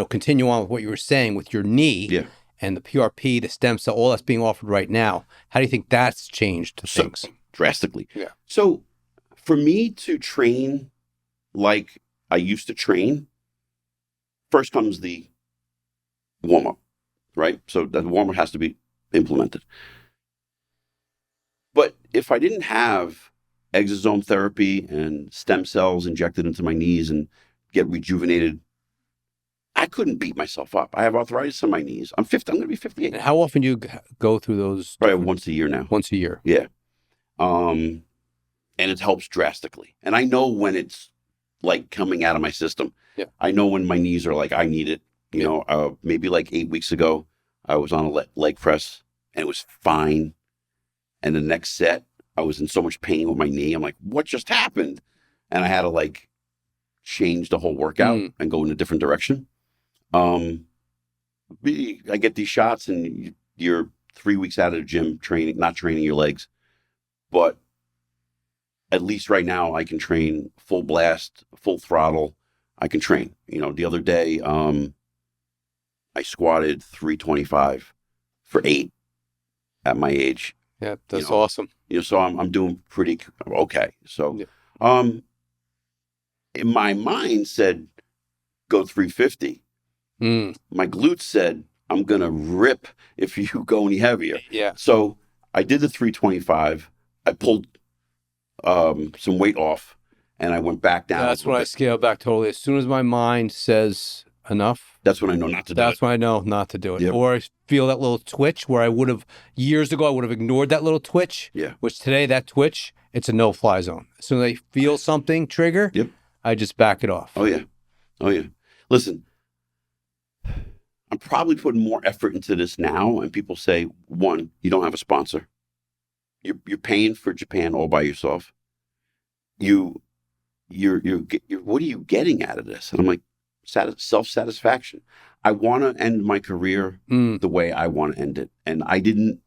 continue on with what you were saying with your knee and the PRP, the stem cell, all that's being offered right now. How do you think that's changed things? Drastically. Yeah. So for me to train like I used to train, first comes the warm-up, right? So the warm-up has to be implemented. But if I didn't have exosome therapy and stem cells injected into my knees and get rejuvenated, I couldn't beat myself up. I have arthritis in my knees. I'm 50. I'm going to be 58. And how often do you go through those? Probably once a year now. Once a year. Yeah. And it helps drastically. And I know when it's like coming out of my system. Yeah. I know when my knees are like, I need it. Maybe like 8 weeks ago, I was on a leg press and it was fine. And the next set, I was in so much pain with my knee. I'm like, what just happened? And I had to change the whole workout and go in a different direction. I get these shots and you're 3 weeks out of the gym not training your legs. But at least right now I can train full blast, full throttle. I can train. The other day, I squatted 325 for 8 at my age. Yeah, that's awesome. So I'm doing pretty okay. So, in my mind said, go 350. My glutes said, I'm going to rip if you go any heavier. Yeah. So I did the 325. I pulled some weight off and I went back down. That's when I scaled back totally. As soon as my mind says enough, that's when I know not to do it. That's when I know not to do it. Yep. Or I feel that little twitch where I would have, years ago, I would have ignored that little twitch. Yeah. Which today, that twitch, it's a no-fly zone. As soon as I feel something trigger, I just back it off. Oh, yeah. Listen, I'm probably putting more effort into this now. And people say, one, you don't have a sponsor. You're paying for Japan all by yourself. You're what are you getting out of this? And I'm like, self-satisfaction. I want to end my career the way I want to end it. And I didn't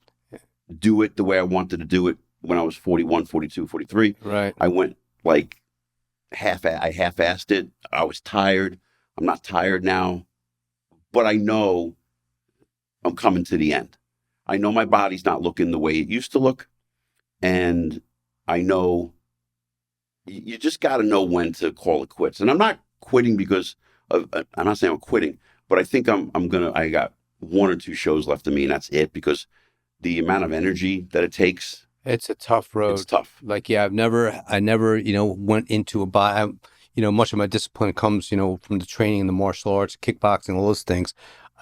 do it the way I wanted to do it when I was 41, 42, 43. Right. I went I half-assed it. I was tired. I'm not tired now. But I know I'm coming to the end. I know my body's not looking the way it used to look. And I know you just got to know when to call it quits. And I'm not quitting because I'm not saying I'm quitting, but I think I got 1 or 2 shows left of me and that's it, because the amount of energy that it takes. It's a tough road. It's tough. I never, went into much of my discipline comes, from the training in the martial arts, kickboxing, all those things,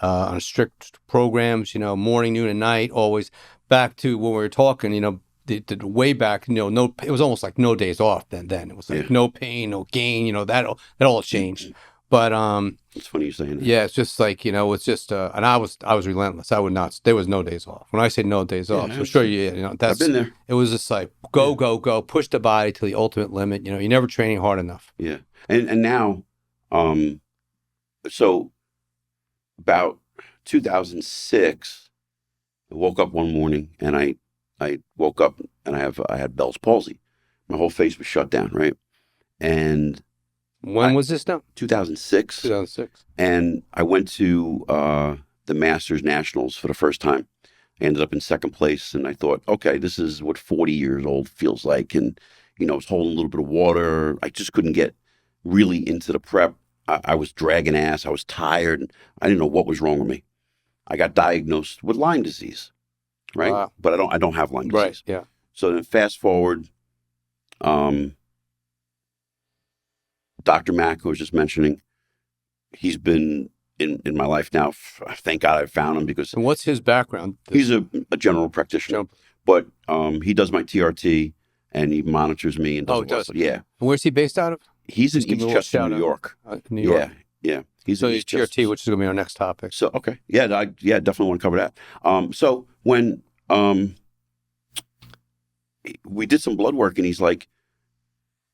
on strict programs, morning, noon, and night, always. Back to when we were talking, the way back, no, it was almost like no days off then. It was like no pain, no gain, that all changed. But it's funny you saying that. Yeah, it's just like, it's just and I was relentless. I would not, there was no days off. When I say no days off, so sure I've been there. It was just like go, push the body to the ultimate limit. You're never training hard enough. Yeah. And now so about 2006, I woke up one morning and I woke up and I had Bell's palsy. My whole face was shut down, right? And when was this now? 2006. 2006. And I went to the Masters Nationals for the first time. I ended up in second place, and I thought, okay, this is what 40 years old feels like. And, I was holding a little bit of water. I just couldn't get really into the prep. I was dragging ass. I was tired. I didn't know what was wrong with me. I got diagnosed with Lyme disease, right? Wow. But I don't have Lyme disease. Right, yeah. So then fast forward, Dr. Mack, who I was just mentioning, he's been in my life now. Thank God I found him because. And what's his background? He's a general practitioner, but he does my TRT and he monitors me and does. Does. Yeah. And where's he based out of? He's in Eastchester, New York. New York. Yeah. He's so in he's TRT, which is going to be our next topic. So okay, yeah, I definitely want to cover that. So when we did some blood work and he's like,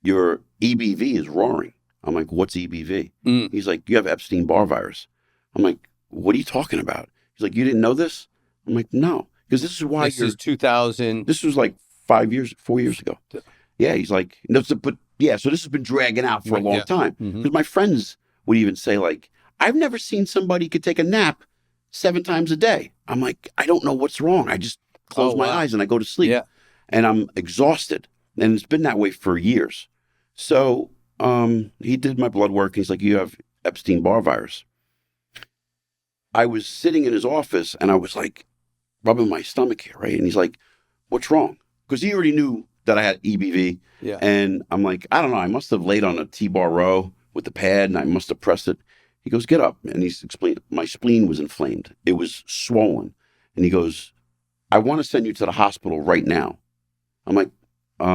your EBV is roaring. I'm like, what's EBV? He's like, you have Epstein-Barr virus. I'm like, what are you talking about? He's like, you didn't know this? I'm like, no, because this is why. This is 2000. This was like 4 years ago. Yeah, he's like, no, but yeah, so this has been dragging out for a long time. Because my friends would even say like, I've never seen somebody could take a nap 7 times a day. I'm like, I don't know what's wrong. I just close my eyes and I go to sleep. Yeah. And I'm exhausted. And it's been that way for years. So he did my blood work. He's like, you have Epstein-Barr virus. I was sitting in his office and I was like rubbing my stomach here, right? And he's like, what's wrong? Because he already knew that I had EBV. Yeah. And I'm like, I don't know. I must have laid on a T-bar row with the pad and I must have pressed it. He goes, get up. And he's explained, my spleen was inflamed. It was swollen. And he goes, I want to send you to the hospital right now. I'm like, I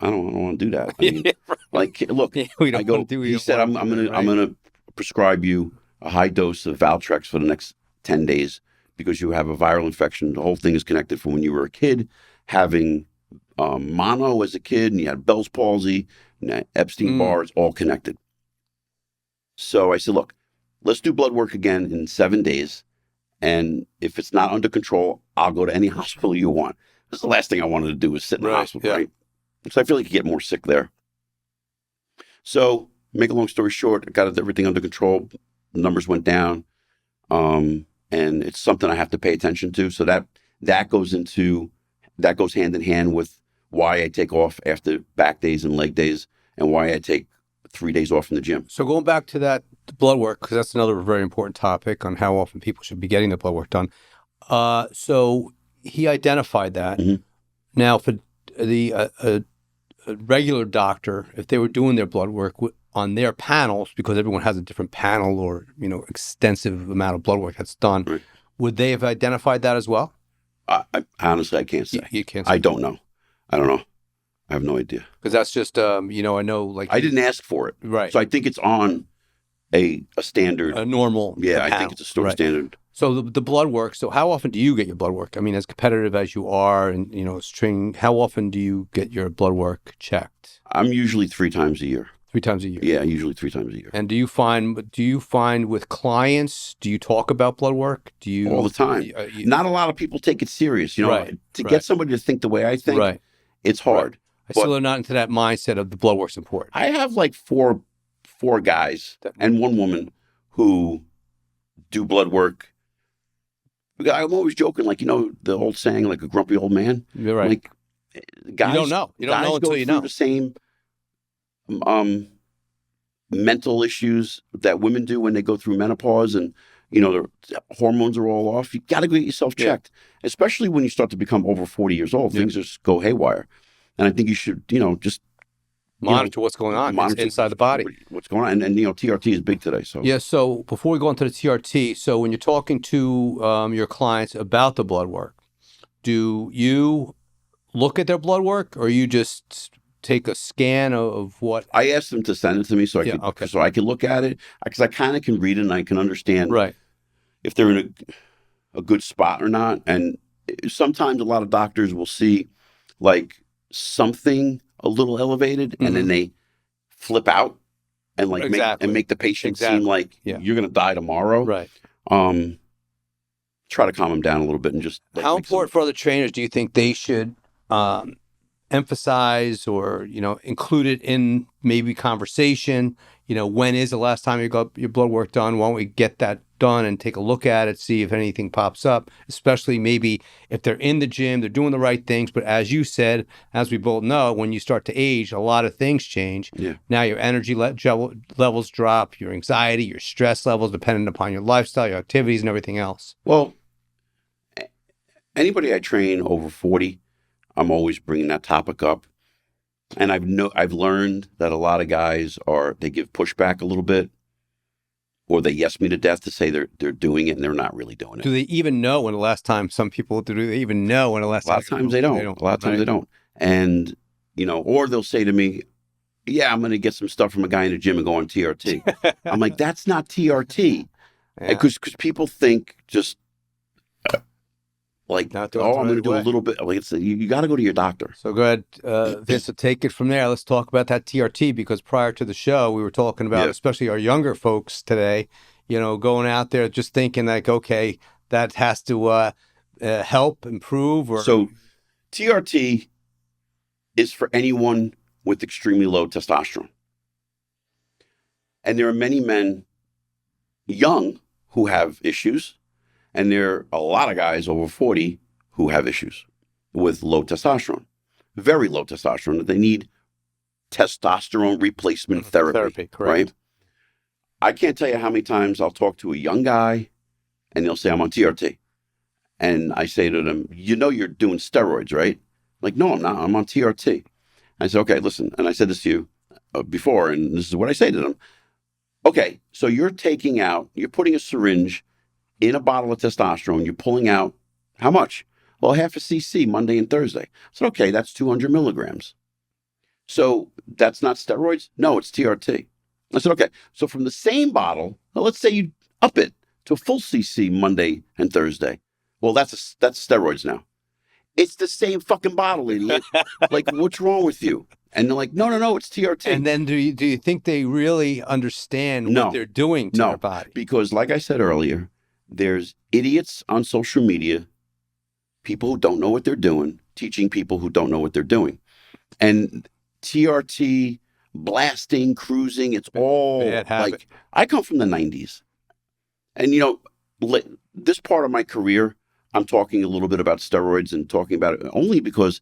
don't want to do that. I mean, like, look, he said, I'm going to prescribe you a high dose of Valtrex for the next 10 days because you have a viral infection. The whole thing is connected from when you were a kid, having mono as a kid, and you had Bell's palsy, and Epstein-Barr, it's all connected. So I said, look, let's do blood work again in 7 days. And if it's not under control, I'll go to any hospital you want. That's the last thing I wanted to do was sit in the hospital, right? So I feel like you get more sick there. So make a long story short, I got everything under control. The numbers went down. And it's something I have to pay attention to. So that goes hand in hand with why I take off after back days and leg days and why I take 3 days off in the gym. So going back to that blood work, because that's another very important topic on how often people should be getting the blood work done. So he identified that. Now, for a regular doctor, if they were doing their blood work on their panels, because everyone has a different panel or extensive amount of blood work that's done, would they have identified that as well? Honestly, I can't say. You can't say. I don't know. I have no idea. Because that's just, I know, like... I didn't ask for it. Right. So I think it's on a standard... A normal Yeah, panel. I think it's a standard. So the blood work, so how often do you get your blood work? I mean, as competitive as you are and, training, how often do you get your blood work checked? I'm usually 3 times a year. 3 times a year? Yeah, usually 3 times a year. And do you find with clients, do you talk about blood work? All the time. Not a lot of people take it serious. Get somebody to think the way I think, it's hard. I still am not into that mindset of the blood work's important. I have like four guys and 1 woman who do blood work. I'm always joking, like, the old saying, like a grumpy old man. You're right. Like, guys, you don't know. You don't know until you know. The same mental issues that women do when they go through menopause and, their hormones are all off. You got to get yourself checked, especially when you start to become over 40 years old. Things just go haywire. And I think you should, just monitor what's going on inside the body. What's going on. And TRT is big today. So yeah. So before we go into the TRT, so when you're talking to your clients about the blood work, do you look at their blood work, or you just take a scan of what? I asked them to send it to me so I could look at it, because I kind of can read it and I can understand if they're in a good spot or not. And sometimes a lot of doctors will see like something a little elevated, and then they flip out and like make the patient seem like you're going to die tomorrow. Right. Try to calm them down a little bit and just. How important for other trainers do you think they should emphasize or include it in maybe conversation? When is the last time you got your blood work done? Why don't we get that done and take a look at it, see if anything pops up, especially maybe if they're in the gym, they're doing the right things. But as you said, as we both know, when you start to age, a lot of things change. Yeah. Now your energy levels drop, your anxiety, your stress levels, depending upon your lifestyle, your activities, and everything else. Well, anybody I train over 40, I'm always bringing that topic up. And I've learned that a lot of guys they give pushback a little bit, or they yes me to death to say they're doing it and they're not really doing it. Do they even know when the last time? Some people do they even know when the last time? A lot of times they don't. A lot of times they don't. And or they'll say to me, "Yeah, I'm going to get some stuff from a guy in the gym and go on TRT." I'm like, "That's not TRT," because people think just. Like, I'm going to do a little bit. Like, you got to go to your doctor. So go ahead, Vince, to take it from there. Let's talk about that TRT, because prior to the show, we were talking about, especially our younger folks today, going out there just thinking like, okay, that has to help improve. So TRT is for anyone with extremely low testosterone. And there are many men young who have issues. And there are a lot of guys over 40 who have issues with low testosterone, very low testosterone, that they need testosterone replacement therapy, right? I can't tell you how many times I'll talk to a young guy and they'll say, "I'm on TRT." And I say to them, "You're doing steroids, right?" Like, "No, I'm not. I'm on TRT." I say, "Okay, listen." And I said this to you before, and this is what I say to them. "Okay, so you're putting a syringe in a bottle of testosterone, you're pulling out how much? Well, half a cc Monday and Thursday." I said, "Okay, that's 200 milligrams. So that's not steroids?" "No, it's TRT." I said, "Okay, so from the same bottle, let's say you up it to a full cc Monday and Thursday. Well, that's steroids now." "It's the same fucking bottle, idiot. Like, what's wrong with you?" And they're like, no, it's TRT. And then do you think they really understand what they're doing to their body? Because like I said earlier, there's idiots on social media, people who don't know what they're doing, teaching people who don't know what they're doing. And TRT, blasting, cruising, it's all like, I come from the 90s. And, this part of my career, I'm talking a little bit about steroids and talking about it only because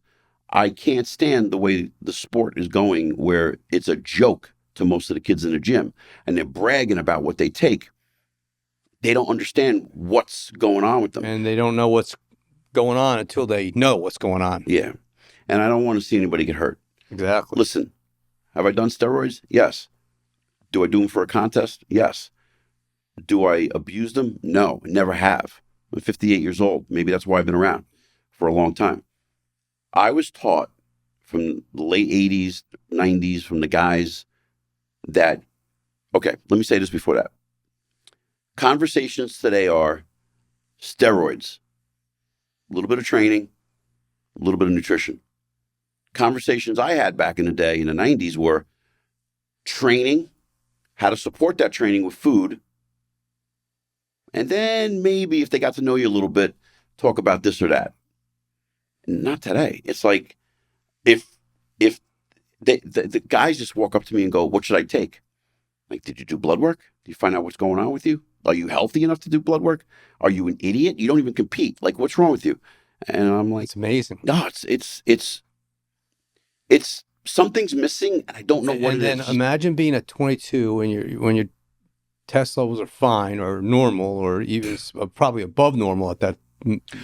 I can't stand the way the sport is going, where it's a joke to most of the kids in the gym. And they're bragging about what they take. They don't understand what's going on with them. And they don't know what's going on until they know what's going on. Yeah. And I don't want to see anybody get hurt. Exactly. Listen, have I done steroids? Yes. Do I do them for a contest? Yes. Do I abuse them? No, I never have. I'm 58 years old. Maybe that's why I've been around for a long time. I was taught from the late 80s, 90s, from the guys that, okay, let me say this before that. Conversations today are steroids, a little bit of training, a little bit of nutrition. Conversations I had back in the day in the 90s were training, how to support that training with food, and then maybe if they got to know you a little bit, talk about this or that. Not today. It's like if the guys just walk up to me and go, "What should I take?" Like, "Did you do blood work? Did you find out what's going on with you? Are you healthy enough to do blood work? Are you an idiot? You don't even compete. Like, what's wrong with you?" And I'm like, "It's amazing." No, it's something's missing, and I don't know what it is. And then imagine being at 22 when your test levels are fine or normal or even probably above normal at that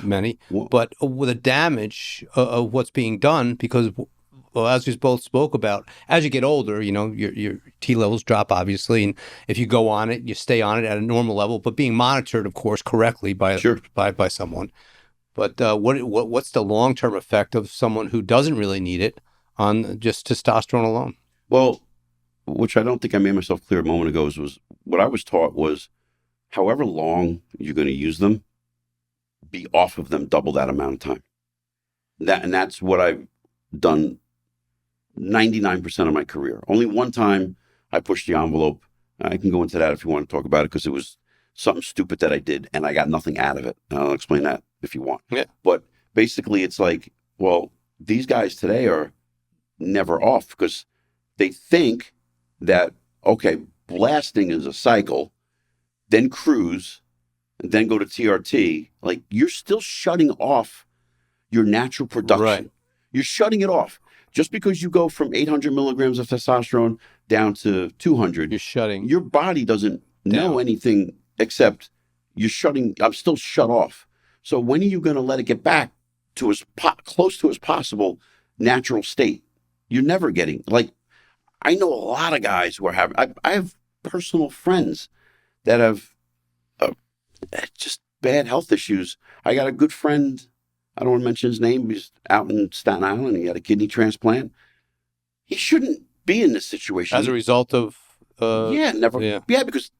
many, but with the damage of what's being done, because well, as we both spoke about, as you get older, your T levels drop, obviously. And if you go on it, you stay on it at a normal level, but being monitored, of course, correctly by someone. But what's the long-term effect of someone who doesn't really need it on just testosterone alone? Well, which I don't think I made myself clear a moment ago, was what I was taught was however long you're going to use them, be off of them double that amount of time. That's what I've done 99% of my career. Only one time I pushed the envelope. I can go into that if you want to talk about it, because it was something stupid that I did and I got nothing out of it. I'll explain that if you want. Yeah. But basically it's like, well, these guys today are never off because they think that, okay, blasting is a cycle, then cruise, and then go to TRT. Like, you're still shutting off your natural production. Right. You're shutting it off. Just because you go from 800 milligrams of testosterone down to 200, you're shutting. Your body doesn't know anything except I'm still shut off. So when are you going to let it get back to as close to as possible natural state? You're never getting, like, I know a lot of guys who are having, I have personal friends that have just bad health issues. I got a good friend, I don't want to mention his name, he's out in Staten Island, he had a kidney transplant. He shouldn't be in this situation. As a result of... Yeah, because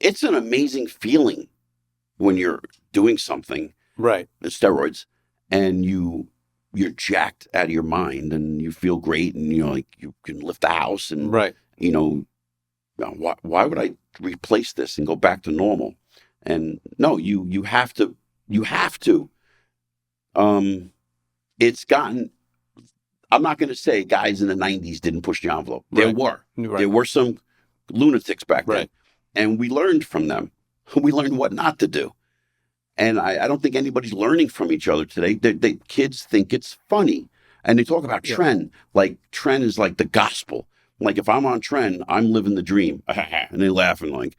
it's an amazing feeling when you're doing something, right, the steroids, and you're jacked out of your mind and you feel great and, like, you can lift the house and, right, why would I replace this and go back to normal? And no, you have to. It's gotten, I'm not going to say guys in the 90s didn't push the envelope. There were some lunatics back then, and we learned from them. We learned what not to do. And I don't think anybody's learning from each other today. Kids think it's funny. And they talk about trend. Like, trend is like the gospel. Like, if I'm on trend, I'm living the dream. And they laugh and like,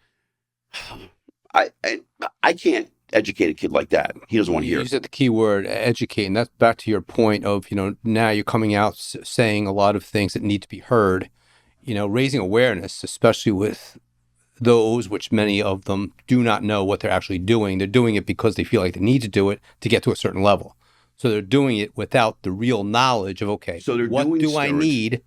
I can't educate a kid like that. He doesn't want to hear it. You said the key word, educate. And that's back to your point of, now you're coming out saying a lot of things that need to be heard, raising awareness, especially with those which many of them do not know what they're actually doing. They're doing it because they feel like they need to do it to get to a certain level. So they're doing it without the real knowledge of, okay, so what do I need?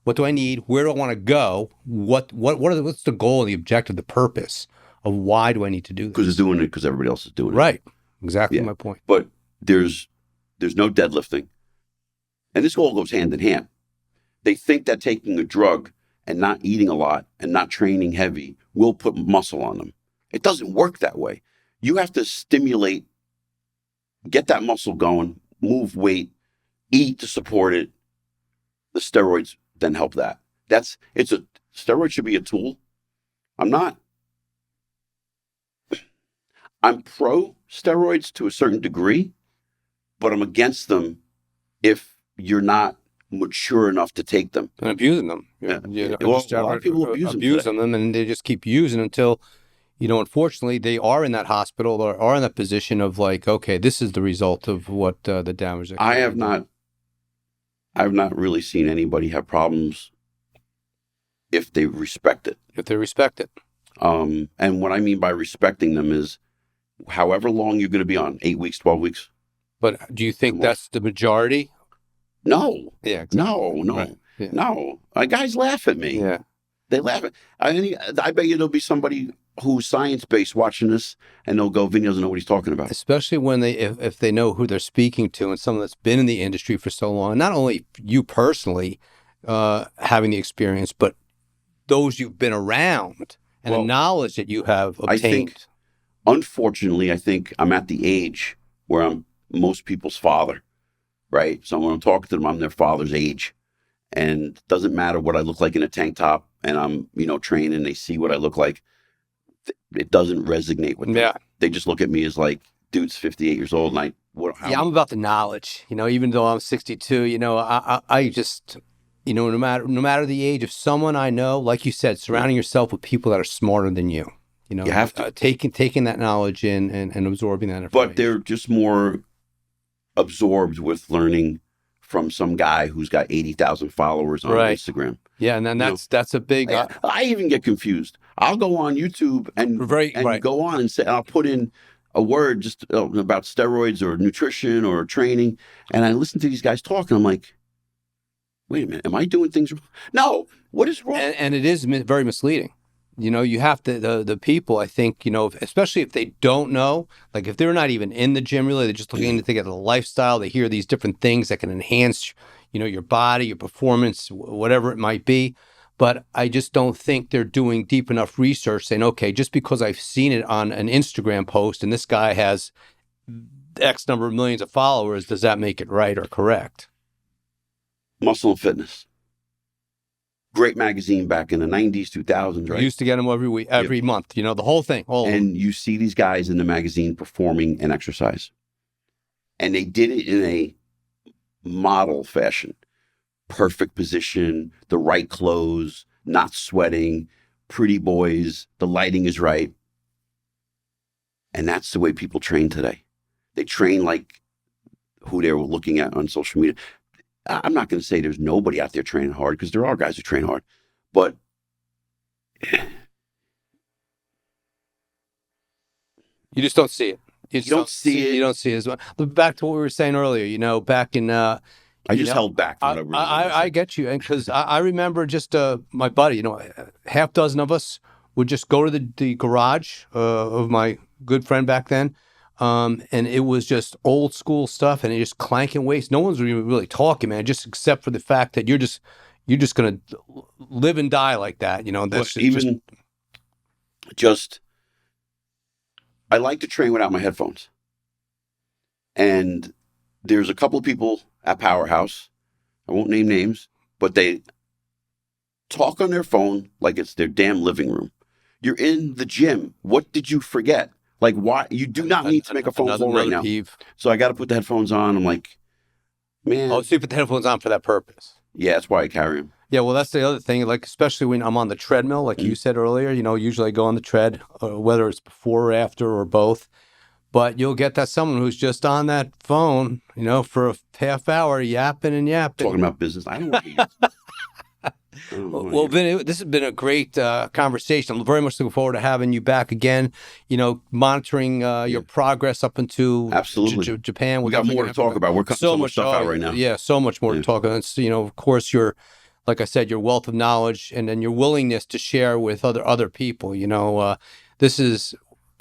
What do I need? Where do I want to go? What's the goal, the objective, the purpose of why do I need to do this? Because it's doing it because everybody else is doing it. Right. Exactly my point. But there's no deadlifting. And this all goes hand in hand. They think that taking a drug and not eating a lot and not training heavy will put muscle on them. It doesn't work that way. You have to stimulate, get that muscle going, move weight, eat to support it. The steroids then help that. Steroid should be a tool. I'm pro steroids to a certain degree, but I'm against them if you're not mature enough to take them. And abusing them. A lot of people abuse them and they just keep using until, unfortunately, they are in that hospital or are in that position of like, okay, this is the result of what the damage. I have not really seen anybody have problems if they respect it. If they respect it. And what I mean by respecting them is however long you're going to be on, 8 weeks, 12 weeks. But do you think that's the majority? No. Yeah. Exactly. No. Right. Yeah. No. Guys laugh at me. Yeah. They laugh at I bet you there'll be somebody who's science-based watching this and they'll go, Vinny doesn't know what he's talking about. Especially when if they know who they're speaking to and someone that's been in the industry for so long. Not only you personally having the experience, but those you've been around and the knowledge that you have obtained. Unfortunately, I think I'm at the age where I'm most people's father, right? So when I'm talking to them, I'm their father's age. And it doesn't matter what I look like in a tank top and I'm, trained and they see what I look like. It doesn't resonate with them. Yeah. They just look at me as like, dude's 58 years old. And I'm about the knowledge, even though I'm 62, I just, no matter the age of someone I know, like you said, surrounding yourself with people that are smarter than you. You have to taking that knowledge in and absorbing that information. But they're just more absorbed with learning from some guy who's got 80,000 followers on Instagram. Yeah, and then that's a big. I even get confused. I'll go on YouTube and go on and say, I'll put in a word just about steroids or nutrition or training, and I listen to these guys talk, and I'm like, wait a minute, am I doing things wrong? No, what is wrong? And it is very misleading. You have to, the people, I think, especially if they don't know, like if they're not even in the gym really, they're just looking to get a lifestyle, they hear these different things that can enhance, your body, your performance, whatever it might be. But I just don't think they're doing deep enough research saying, okay, just because I've seen it on an Instagram post and this guy has X number of millions of followers, does that make it right or correct? Muscle and Fitness. Great magazine back in the 90s, 2000s, right? You used to get them every week, every month, the whole thing. And you see these guys in the magazine performing an exercise. And they did it in a model fashion. Perfect position, the right clothes, not sweating, pretty boys, the lighting is right. And that's the way people train today. They train like who they were looking at on social media. I'm not going to say there's nobody out there training hard, because there are guys who train hard, but you just don't see it. You don't see it. You don't see it as well. But back to what we were saying earlier, back in... I just held back. From I get you. And because I remember just my buddy, half dozen of us would just go to the garage of my good friend back then. And it was just old school stuff, and it just clanking weights. No one's really talking, man, just except for the fact that you're just going to live and die like that. That's I like to train without my headphones. And there's a couple of people at Powerhouse, I won't name names, but they talk on their phone like it's their damn living room. You're in the gym. What did you forget? Like, why? You do not need to make a phone call right now. So I got to put the headphones on. I'm like, man. Oh, so you put the headphones on for that purpose? Yeah, that's why I carry them. Yeah, well, that's the other thing. Like, especially when I'm on the treadmill, like you said earlier, usually I go on the tread, whether it's before or after or both. But you'll get that someone who's just on that phone, for a half hour, yapping and yapping. Talking about business. I don't want to hear. Well, Vinny, this has been a great conversation. I'm very much looking forward to having you back again, monitoring your progress up into Japan. We got more to talk about. We're cutting so much stuff out right now. Yeah, so much more to talk about. It's, of course, like I said, your wealth of knowledge and then your willingness to share with other people. This is,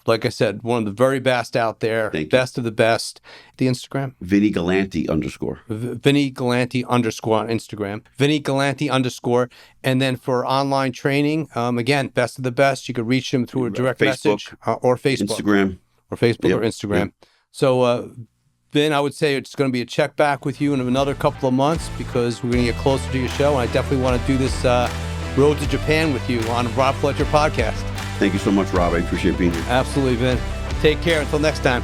like I said, one of the very best out there, best of the best. The Instagram? Vinny Galanti _. Vinny Galanti _ on Instagram. Vinny Galanti _ And then for online training, again, best of the best. You could reach him through a direct message or Facebook. Instagram. Or Facebook or Instagram. Yep. So, Vin, I would say it's going to be a check back with you in another couple of months, because we're going to get closer to your show. And I definitely want to do this Road to Japan with you on Rob Fletcher Podcast. Thank you so much, Rob. I appreciate being here. Absolutely, Vin. Take care. Until next time.